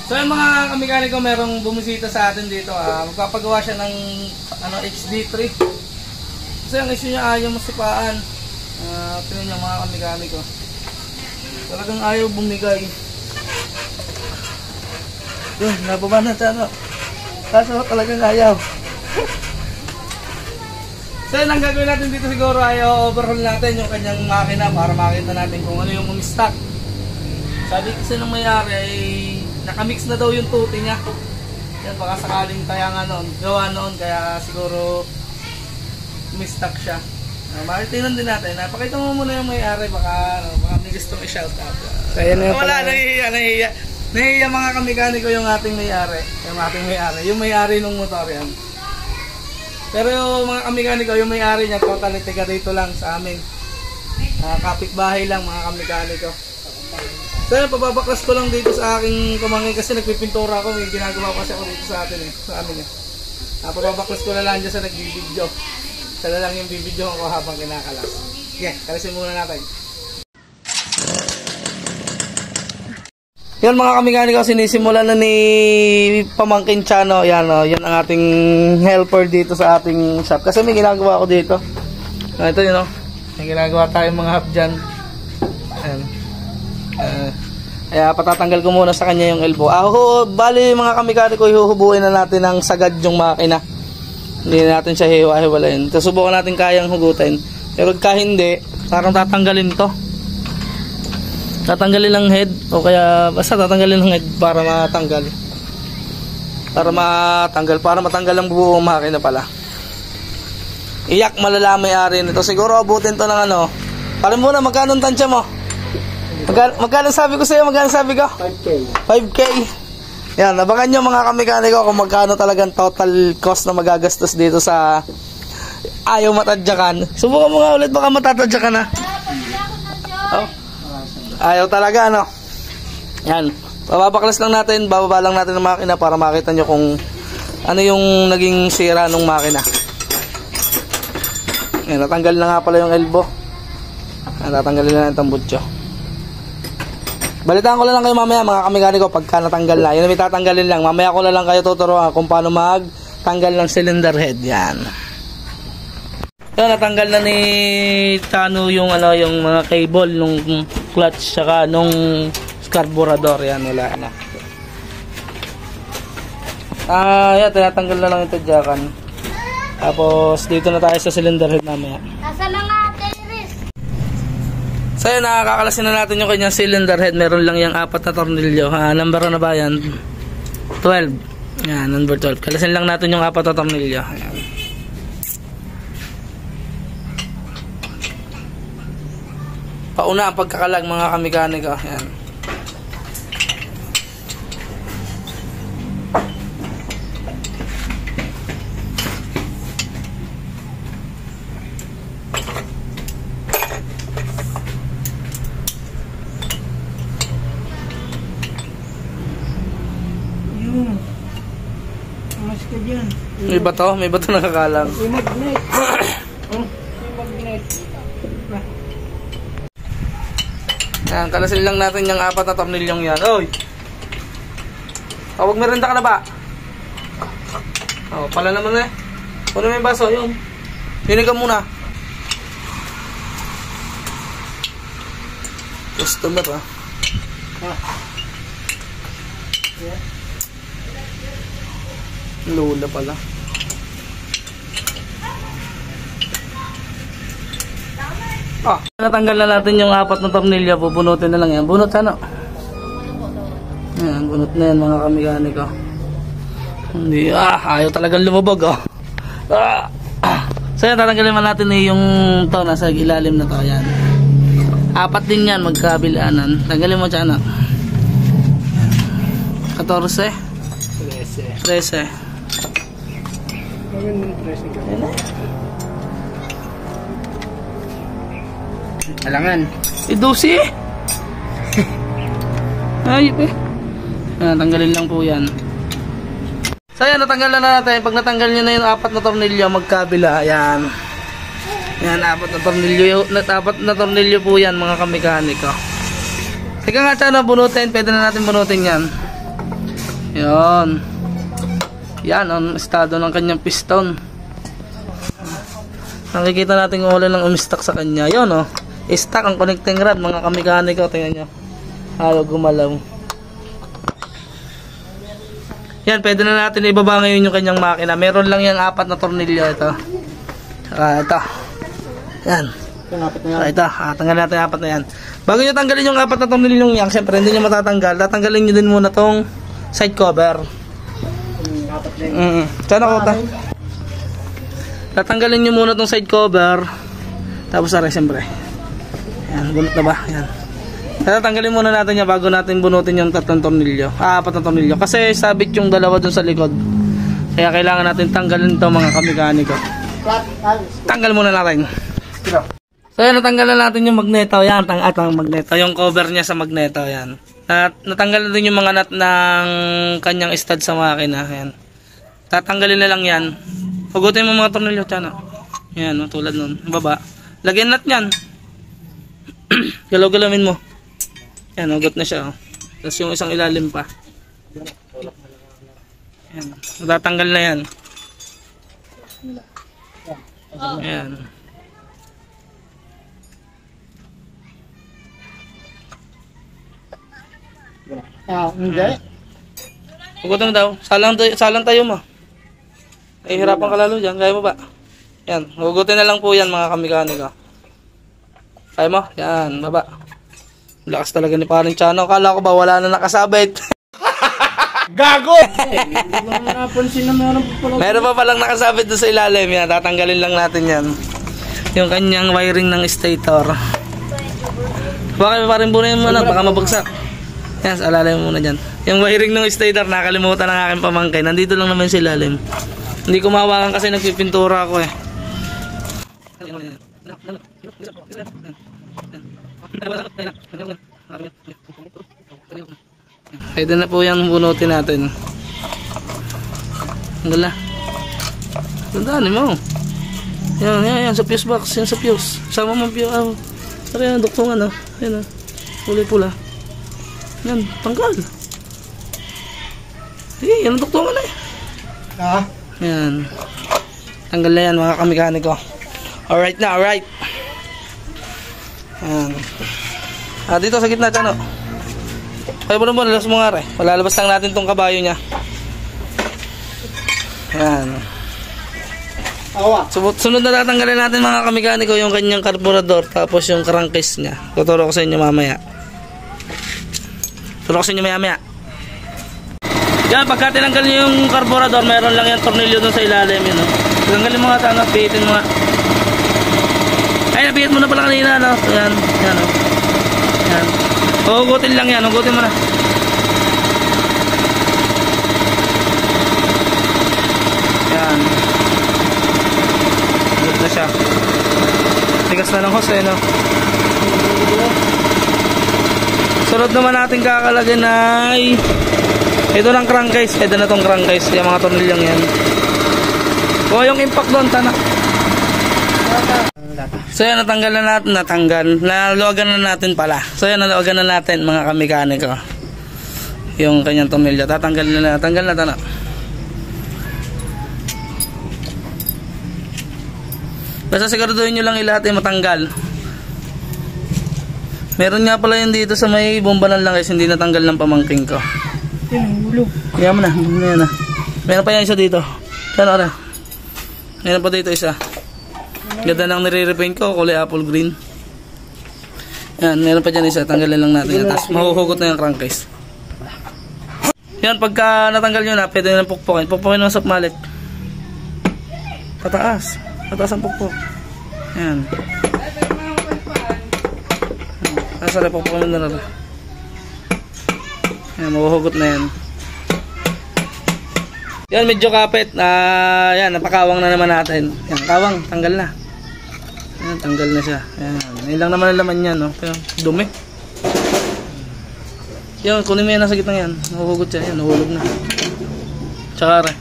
So yung mga kamekaniko, merong bumisita sa atin dito. Magpapagawa siya ng HD3. Kasi ang issue niya ayaw masipaan. Tingnan niyo mga kamekaniko. Talagang ayaw bumigay. Yun, nababa na siya. Kaso talagang ayaw. So yun ang gagawin natin dito siguro ay overhaul natin yung kanyang makina para makita natin kung ano yung umistock. Sabi kasi ng may-ari ay nakamix na daw yung tuti niya. Yan, baka sakaling gawa noon, kaya siguro umistock siya. Makitinan din natin. Pakita mo muna yung may-ari, baka may gustong i-shoutout. So, wala, nahihiya mga kamekaniko yung ating may-ari. Yung may-ari ng motor yan. Pero yung mga kamekaniko, yung may-ari niya, totally tiga dito lang sa amin. Kapitbahay lang mga kamekaniko. So yun, pababaklas ko lang dito sa aking kumangin kasi nagpipintura ako. May ginagawa kasi ako dito sa atin sa amin pababaklas ko na lang dyan sa nagbibidyo. Sa na lang yung bibidyo ko habang kinakalas. Okay, kalasin muna natin. Yun mga kamekaniko, sinisimulan na ni Pamangkin Chano. Yan yun ang ating helper dito sa ating shop. Kasi may ginagawa ako dito. Ito yun may ginagawa tayong mga hub dyan. Ayan. Kaya patatanggal ko muna sa kanya yung elbow. Bali mga kamekaniko, ihuhubuin na natin ng sagad yung makina. Hindi natin siya hiwa-hiwalayin. Susubukan natin kayang hugutin. Pero pagka hindi, parang tatanggalin to. Tatanggalin ng head o kaya basta tatanggalin ng head para matanggal. Para matanggal ang buong makina pala. Iyak malala may-ari nito. Siguro abutin to ng Parin muna, magkano ang tansya mo? Magkano sabi ko sa'yo? Magkano sabi ko? 5K. Yan, abangan nyo mga kamekaniko kung magkano talagang total cost na magagastos dito sa ayaw matadyakan. Subukan mo nga ulit, baka matatadyakan na. Ayaw talaga, Yan, bababaklas lang natin, bababa lang natin ng makina para makita nyo kung ano yung naging sira ng makina. Yan, natanggal na nga pala yung elbow. Tatanggalin na natin ang butyo. Balitaan ko lang kayo mamaya mga kamekaniko pagka natanggal na. Yun may tatanggalin lang. Mamaya ko lang kayo tuturuan kung paano magtanggal ng cylinder head. Yan. Yun, natanggal na ni Chano yung mga cable nung clutch saka nung carburetor. Yan, wala na. Yan, tinatanggal na lang ito dyakan. Tapos dito na tayo sa cylinder head mamaya. Nasa lang natin, Iris. So yun, nakakalasin na natin yung kanyang cylinder head. Meron lang yung 4 na tornilyo. Number na ba yan? 12. Yan, number 12. Kalasin lang natin yung 4 na tornilyo. Ayan. Pauna ang pagkakalag mga kamekaniko. Ayan. May bato nakakalang. May magnet. May magnet. Yan, kalasin lang natin yung 4 na tornilyong yan. Oy! Huwag merenda ka na ba? Pala naman Puno may baso, yun. Pinig ka muna. Customer Lola pala. Natanggal na natin yung 4 na tornilyo. Pupunutin na lang yan. Bunot sana. Ayan, bunot na yan mga kamekaniko. Hindi, ayaw talagang lumabog So yan, tatanggalin man natin yung to, nasa ilalim na to. Ayan. 4 din yan, magkabilaanan. Tanggalin mo dyan 14 13 Alangan. 12 Ayop tanggalin lang po yan. So yan, natanggal na natin. Pag natanggal nyo na yung 4 na tornilyo magkabila, ayan. Yan, 4 na tornilyo. 4 na tornilyo po yan mga kamekaniko. Teka nga Chano, bunutin. Pwede na natin bunutin yan. Yun. Yan ang estado ng kanyang piston. Nakikita natin kung wala lang umistak sa kanya. Yun oh. Stuck ang connecting rod mga kamekaniko. Tingnan nyo. Halo gumalaw. Yan, pwede na natin ibaba ngayon yung kanyang makina. Meron lang yan 4 na tornilyo ito. Ito. Yan. Ito, tanggalin natin 4 na yan. Bago nyo tanggalin yung 4 na tornilyong yan, siyempre hindi nyo matatanggal. Tatanggalin nyo din muna tong side cover. Saan ako ta? Tatanggalin nyo muna tong side cover. Tapos aray, siyempre. Yan, bunot na ba? Yan. Tatanggalin muna natin yan bago natin bunutin yung 3 tornilyo. 4 na tornilyo. Kasi sabit yung dalawa dun sa likod. Kaya kailangan natin tanggalin ito mga kamekaniko. Tanggal muna natin. So yan, natanggal na natin yung magneto. Yan, ang magneto. Yung cover niya sa magneto. Yan. Natanggal na din yung mga nut ng kanyang stud sa makina. Yan. Tatanggalin na lang yan. Hugutin mo mga tornilyo dyan. Yan, tulad nun. Baba. Lagyan nut yan. Galaw-galawin mo. Yan, hugot na siya. Tapos yung isang ilalim pa. Yan. Natatanggal na yan. Yan. Hindi. Hugutin mo daw. Salang tayo mo. Ay, hirapan ka lalo dyan. Kaya mo ba? Yan. Hugutin na lang po yan mga kamekaniko. Kaya mo? Yan. Baba. Lakas talaga ni Paring Chano. Kala ko ba wala na nakasabit? Gago! Meron pa palang nakasabit doon sa ilalim. Yan. Tatanggalin lang natin yan. Yung kanyang wiring ng stator. Baka parang bunin mo na. Baka mabagsak. Yan. Sa ilalim muna dyan. Yung wiring ng stator. Nakalimutan ng aking pamangkay. Nandito lang naman sa ilalim. Hindi ko mahawakan kasi nagpipintura ako eh. Pwede na po yan bunutin natin. Ang gala. Tandaan mo. Yan, sa fuse box. Yan sa fuse. Sama mo fuse. Tara yan, duktungan oh. Yan oh. Kulay pula. Yan, tanggal. Yan ang duktungan eh. Yan. Tanggal na yan mga kamekaniko. Alright na, alright. Yan. Dito sa gitna dyan, kaya mo naman, lalas mo nga rin. Palalabas lang natin tong kabayo niya. Yan. Sunod na tatanggalin natin mga kamekaniko yung kanyang carburetor. Tapos yung crankcase niya. Tuturo ko sa inyo mamaya. Yan, pagka tinanggal nyo yung carburetor, meron lang yung tornilyo dun sa ilalim. Yun, tanggalin mo nga, pihitin mo nga. Ay, napihit mo na pala kanina, no? Yan, yan, yan. Hugutin lang yan, hugutin mo na. Yan. Hugot na siya. Tigas na ng hose, no? Sunod naman natin kakalagyan ay ito ng crankcase. Ito na tong crankcase. Yung mga tornilyong yan. O yung impact doon, tanak. So yan, natanggal na natin, naluwagan na natin pala. So yan, naluwagan na natin mga kamekaniko. Yung kanyang tornilyo, tanggal na tanak. Basta siguraduhin nyo lang ilahat ay matanggal. Meron nga pala yun dito sa may bomba ng langis, hindi natanggal ng pamangking ko. Kaya mo na, yan na. Meron pa yan isa dito. Yan, ara. Meron pa dito isa. Ganda nang nire-repaint ko, kulay apple green. Yan, meron pa dyan isa. Tanggalin lang natin. Tapos mahuhugot na yung crankcase. Yan, pagka natanggal nyo na, pwede nyo pukpukin. Pukpukin ng sapmalit. Pataas. Pataas ang pukpuk. Yan. Asa na pukpukin na rin. Yan, mahuhugot na yan. Yan, medyo kapit. Yan, napakawang na naman natin. Yan, kawang, tanggal na. Yan, tanggal na siya. Yan, yun lang naman ang laman yan, no? Pero, dumi. Yan, kunin mo yan nasa gitna yan. Mahuhugot siya. Yan, nahulog na. Tsaka,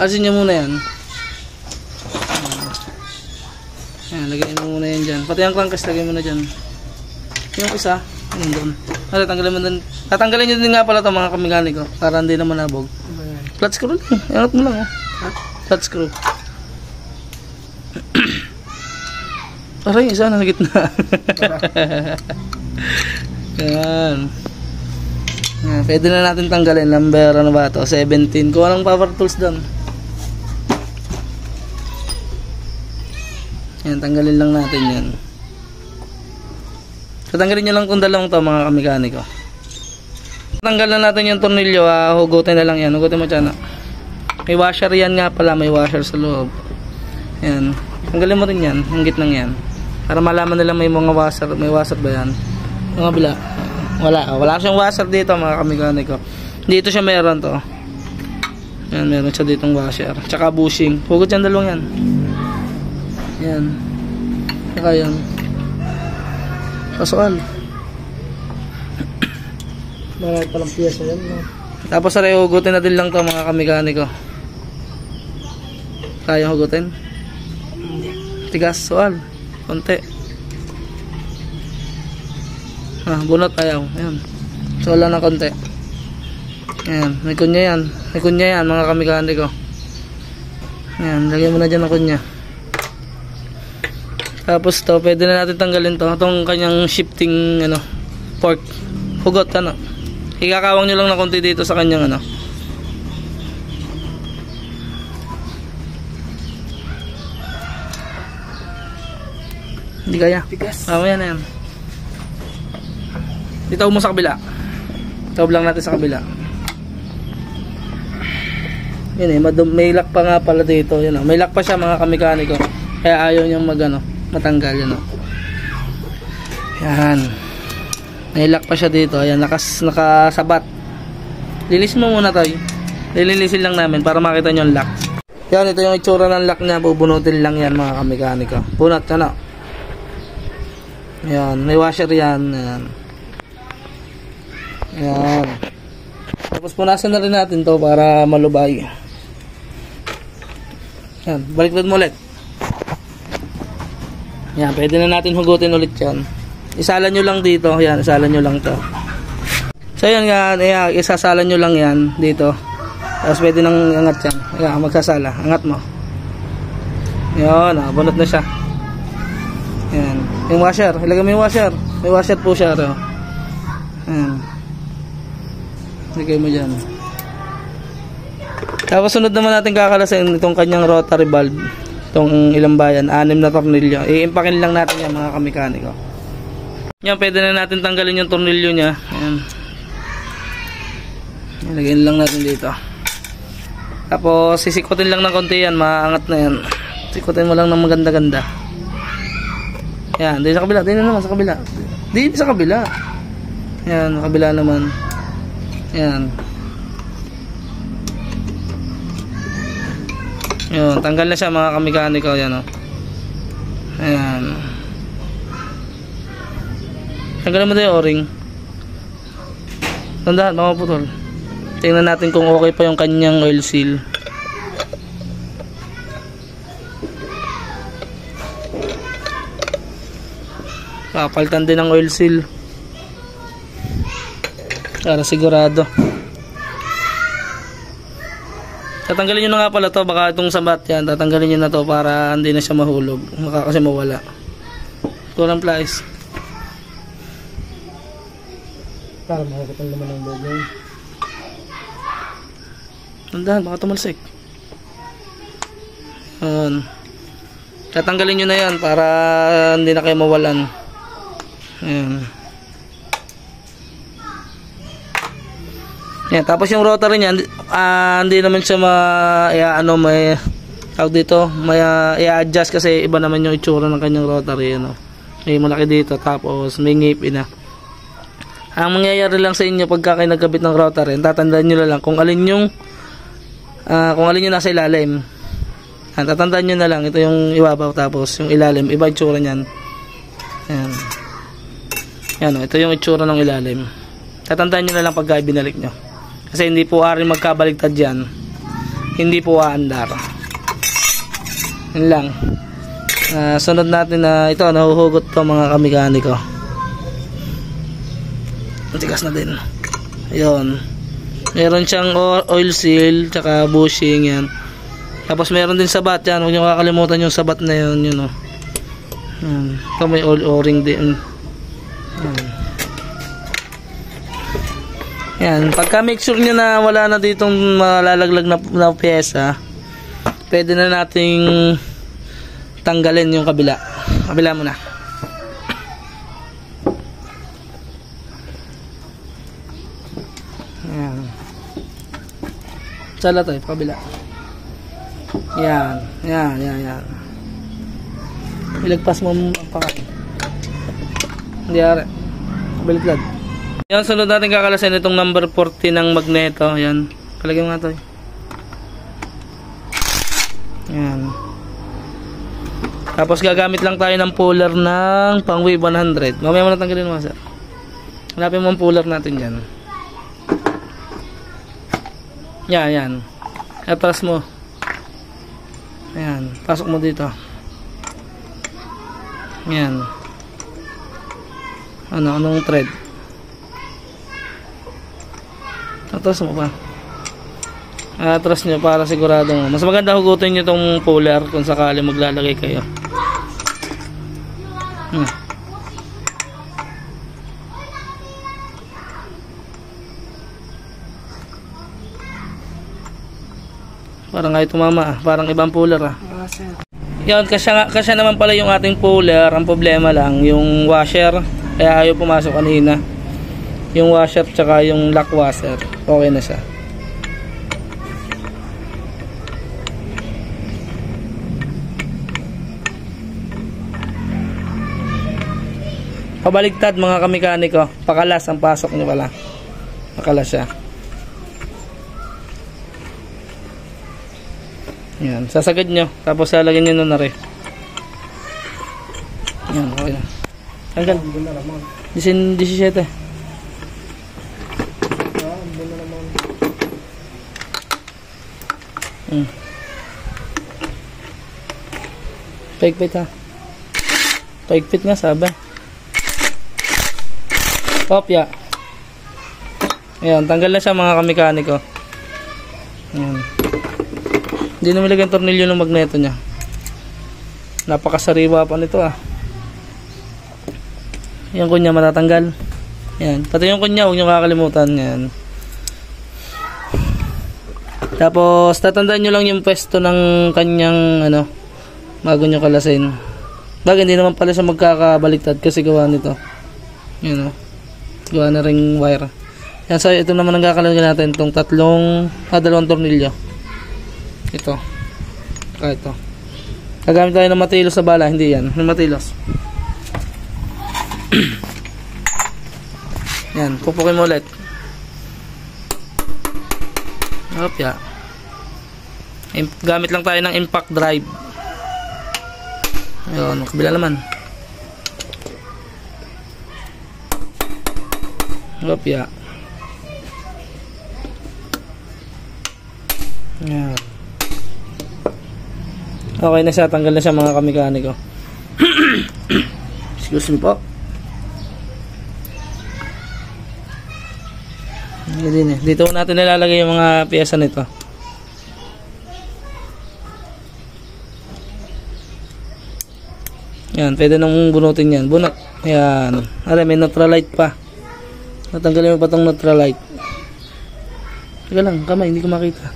alisin niyo muna yan. Yan, lagyan mo muna yan dyan. Pati ang crankcase, lagyan mo na dyan. Yung isa, yun doon. Ano, tanggalin mo din. Tatanggalin nyo din nga pala ito mga kamikaniko para hindi naman nabog. Flat screw lang. Iangat mo lang. Oh. Flat screw. Aray, isa na sa gitna. Yan. Yan. Pwede na natin tanggalin. Number ano ba ito? 17. Kung anong power tools doon. Yan, tanggalin lang natin yan. Tatanggalin nyo lang kung dalawang to mga kamikaniko. Tanggal na natin yung tornilyo, hugutin na lang yan. Hugutin mo dyan. May washer yan nga pala, may washer sa loob. Yan. Tanggalin mo rin yan, yung gitnang yan. Para malaman nila may mga washer. May washer ba yan? Yung kabila. Wala siyang washer dito mga kamikaniko. Dito siya meron to. Yan, meron siya ditong washer. Tsaka bushing. Hugot yan dalawang yan. Yan. Tsaka yan. Kasual. Marami palang piyesa yan, no? Tapos aray, hugutin natin lang to mga kamikaniko. Kaya hugutin? Tigas, sual. Konti. Bunot ayaw. Ayan. Sual lang na konti. Ayan. May kunya yan. May kunya yan mga kamikaniko. Ayan. Lagyan mo na dyan ang kunya. Tapos to, pwede na natin tanggalin to. Itong kanyang shifting fork. Hugot ikakawang nyo lang na konti dito sa kanyang hindi kaya. Mamaya na yan. Itaw mo sa kabila. Itaw lang natin sa kabila. Yun may lock pa nga pala dito. Yun, may lock pa siya mga kamikaniko. Kaya ayaw niyang matanggal yun. Yan. May lock pa siya dito. Ayan, nakasabat. Lilis mo muna tayo. Lilinisin lang namin para makita nyo yung lock. Yan, ito yung itsura ng lock niya. Bubunutin lang yan mga kamikaniko. Bunot, Yan, may washer yan. Ayan. Yan. Tapos punasan na rin natin to para malubay. Yan, baliktad mo ulit. Yan, pwede na natin hugutin ulit yan. Isalan nyo lang dito. Yan, isalan nyo lang to. So yan nga, isasalan nyo lang yan dito. Tapos pwede nang angat yan. Yan, magsasala. Angat mo. Yan, bunot na siya. Yan. Yung washer. Ilagay mo yung washer. May washer po siya. Yan. Ilagay mo dyan. Tapos sunod naman natin kakalasin itong kanyang rotary valve. Itong ilang bayan. 6 na tornilyo. Iimpakin lang natin yan mga kamikaniko. Yan, pwede na natin tanggalin yung tornilyo niya. Yan. Ilagay lang natin dito. Tapos sisikutin lang ng konti yan. Maangat na yan. Sikutin mo lang ng maganda-ganda. Yan, dito sa kabila. Dito naman sa kabila. Dito sa kabila. Yan, sa kabila naman. Yan. Yan, tanggal na siya mga kamikaniko. Yan, Ayan. Tanggalin mo tayo yung o-ring. Tandaan, baka maputol. Tingnan natin kung okay pa yung kanyang oil seal. Papalitan din ang oil seal para sigurado. Tatanggalin nyo na nga pala to. Baka itong sabat yan, tatanggalin nyo na to para hindi na siya mahulog. Baka kasi mawala. Kurang plies. Para makakapal naman ang logo. Tandaan, baka tumalsik. Ayan. Tatanggalin nyo na yan para hindi na kayo mawalan. Ayan. Yan, tapos yung rotary niya, hindi naman siya may tawag dito, may i-adjust kasi iba naman yung itsura ng kanyang rotary, May malaki dito, tapos may ngipin na. Ang mangyayari lang sa inyo pagka kayo nagkabit ng rotary, tatandaan nyo na lang kung alin yung nasa ilalim. Tatandaan nyo na lang, ito yung ibabaw, tapos yung ilalim, iba itsura niyan. Ayan. Yan, ito yung itsura ng ilalim. Tatandaan nyo na lang pagka binalik nyo. Kasi hindi po aaring magkabaligtad yan. Hindi po aandar. Yun lang. Sunod natin na ito, nahuhugot to mga kamikaniko. Matigas na din. Ayun. Meron siyang oil seal, tsaka bushing yan. Tapos meron din sabat yan. Huwag nyo kakalimutan yung sabat na yun, yun o. Ito may o-ring din. Yan. Pagka make sure nyo na wala na ditong malalaglag na pyesa, pwede na nating tanggalin yung kabila. Kabila muna. Yan. Sala tayo, kabila. Yan. Yan. Ilagpas mo ang pakain. Hindi ari. Baliktad. Yan, sunod natin kakalasin itong number 40 ng magneto. Yan. Kalagyan mo nga ito. Yan. Tapos gagamit lang tayo ng puller ng pang wave 100. Mamaya mo na tanggalin mo, sir. Hanapin mo ang puller natin dyan. Yan. Atras mo. Ayan. Pasok mo dito. Yan. Anong thread? Atras mo pa. Atras nyo para sigurado mo. Mas maganda hugutin nyo itong puller kung sakali maglalagay kayo. Parang nga ito mama, parang ibang puller Yan, kasya naman pala yung ating puller. Ang problema lang, yung washer, kaya ayaw pumasok kanina. Yung washer tsaka yung lock washer, okay na siya. Pabaligtad mga kamekaniko, pakalas ang pasok nyo pala. Pakalas siya. Yan, sasagad nyo, tapos lalagyan nyo na rin. Yan, okay na. Tanggal. 17. Paigpit ha. Paigpit nga sabi. Kopya. Ayan, tanggal na siya mga kamekaniko. Ayan. Hindi na nilagyan tornilyo ng magneto niya. Napakasariwa pa nito Yung kunya matatanggal. Ayan. Pati yung kunya huwag nyo kakalimutan. Ayan. Tapos tatandaan nyo lang yung pwesto ng kanyang bago nyo kalasin. Bagay hindi naman pala siya magkakabaliktad kasi gawa nito. Ayan gawa na ring wire. Yan, so ito naman ang kakalagyan natin itong dalawang tornilyo. Ito. Ito. Gagamit tayo ng matilos sa bala, hindi yan. Ng matilos. Yan, pupukin mo ulit. Opya. Gamit lang tayo ng impact drive. Ayun, kabila naman. Opya. Yan. Okay na siya, tanggal na siya mga kamekaniko. Excuse me po. Dito natin nilalagay yung mga piyesa nito. Yan, pwede nang bunutin yan. Bunot. Yan. Aray, may neutralite pa. Natanggalin mo pa itong neutralite. Teka lang, kamay, hindi ko makita.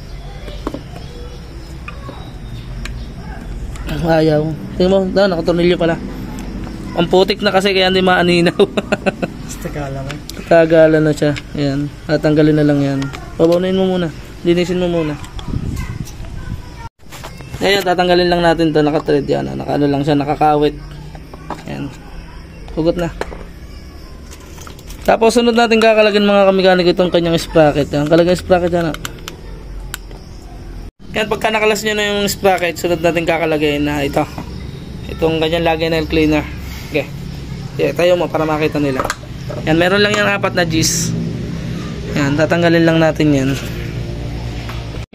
Ayaw. Tingnan mo, nakatornilyo pala. Ang putik na kasi kaya hindi maaninaw. Tagalan na siya. Ayan. Tatanggalin na lang yan. Babaunayin mo muna. Linisin mo muna. Ayan, tatanggalin lang natin to. Naka-thread yan. Naka-ano lang siya. Nakakawit. Ayan. Hugot na. Tapos sunod natin kakalagin mga kamekaniko itong kanyang sprocket. Ayan. Kalagay sprocket yan. Yan, pagka nakalas nyo na yung sprocket, sunod natin kakalagay na ito. Itong ganyan lagay nail cleaner. Okay. Yeah, tayo mo para makita nila. Yan, meron lang yan 4 na G's. Yan, tatanggalin lang natin yan.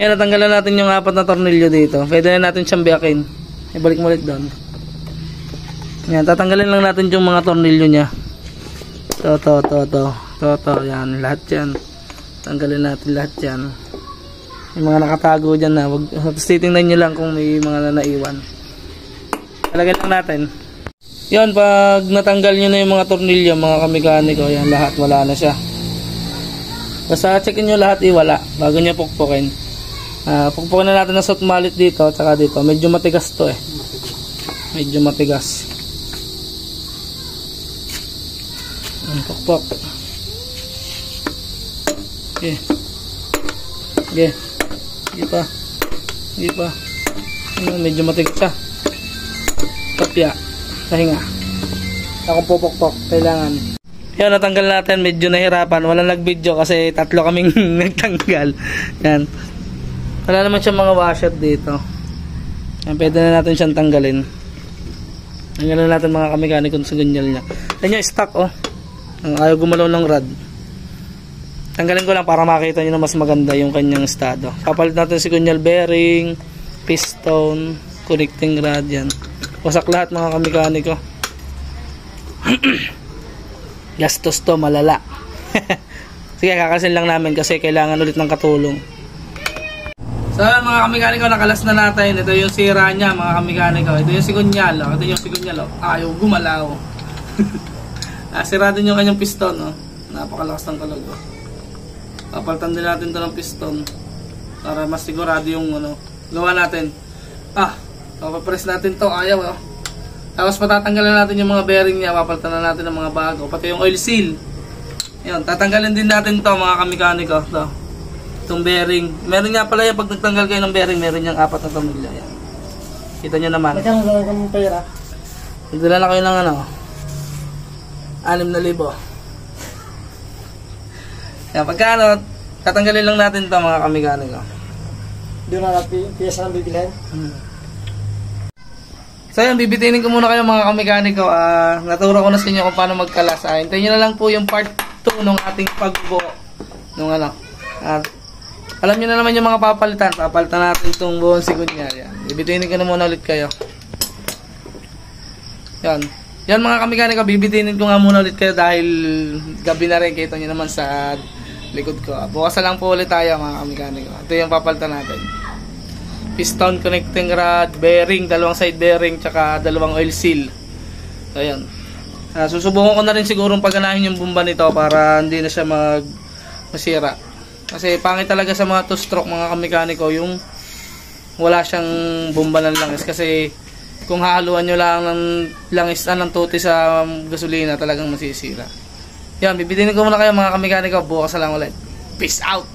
Yan, natanggalan natin yung 4 na tornilyo dito. Pwede na natin siyang biyakin. Ibalik mo ulit doon. Yan, tatanggalin lang natin yung mga tornilyo niya. To. to, yan, lahat yan. Tanggalin natin lahat yan. Yung mga nakatago dyan na, tapos titingnan nyo lang kung may mga naiwan. Talagyan lang natin. Yan, pag natanggal nyo na yung mga tornilyo, mga kamekaniko, yan, lahat, wala na siya. Basta checkin nyo lahat, wala, bago nyo pukpukin. Pukpukin na natin ng soft mallet dito, tsaka dito. Medyo matigas to eh. Medyo matigas. Pukpok. Okay. Okay. Hindi pa. Hindi pa. Medyo matigas siya. Tapya. Pahinga. Akong pupukpok. Kailangan. Yan, natanggal natin. Medyo nahirapan. Walang nag-video kasi tatlo kaming nagtanggal. Yan. Wala naman siyang mga washer dito. Yan, pwede na natin siyang tanggalin. Tanggalin natin mga kamekanikong sa gunyal niya. Yan yung stock oh. Ayaw gumalaw ng rod. Tanggalin ko lang para makita nyo na mas maganda yung kanyang estado. Papalit natin si gunyal bearing, piston, connecting rod yan. Wasak lahat mga kamekaniko. Gastos to malala. Sige, kakasin lang namin kasi kailangan ulit ng katulong. So mga kamekaniko, nakalas na natin. Ito yung sira niya mga kamekaniko. Ito yung sigunyal. Ito yung sigunyal. Ayaw gumalaw. Sira din yung kanyang piston. Napakalakas ng kalog. Papalitan din natin ito ng piston para mas sigurado yung gawa natin. Papapress natin to. Ayaw. Tapos patatanggalan natin yung mga bearing niya. Papalitan na natin ng mga bago. Pati yung oil seal. Yun, tatanggalin din natin to mga kamekaniko. Itong bearing. Meron nga pala yan, pag nagtanggal kayo ng bearing, meron yung 4 na tornilyo. Yan. Kita nyo naman. Magkano lang kami pera? Nagdala na kayo ng 6,000. Yan, pagka tatanggalin lang natin ito mga kamekaniko. Doon na natin piyesa ng bibilhan. So yan, bibitinin ko muna kayo mga kamekaniko. Naturo ko na sa inyo kung paano magkalas. Hintayin nyo na lang po yung part 2 ng ating pagbuo. At alam nyo na naman yung mga papalitan. Papalitan natin itong buong sigunyal. Yan. Bibitinin ko na muna ulit kayo. Yan. Yan mga kamekaniko, bibitinin ko nga muna ulit kayo dahil gabi na rin. Kita nyo naman sa likod ko. Bukas na lang po ulit tayo mga kamekaniko. Ito yung papalitan natin. Piston, connecting rod, bearing, 2 side bearing, tsaka 2 oil seal. So yan. Susubukan ko na rin siguro pagganahin yung bomba nito para hindi na siya masira. Kasi pangit talaga sa mga 2-stroke mga kamekaniko yung wala siyang bomba ng langis. Kasi kung hahaluan nyo lang ng langis ng tuti sa gasolina, talagang masisira. Yan, bibitinin ko muna kayo mga kamekaniko. Bukas na lang ulit. Peace out!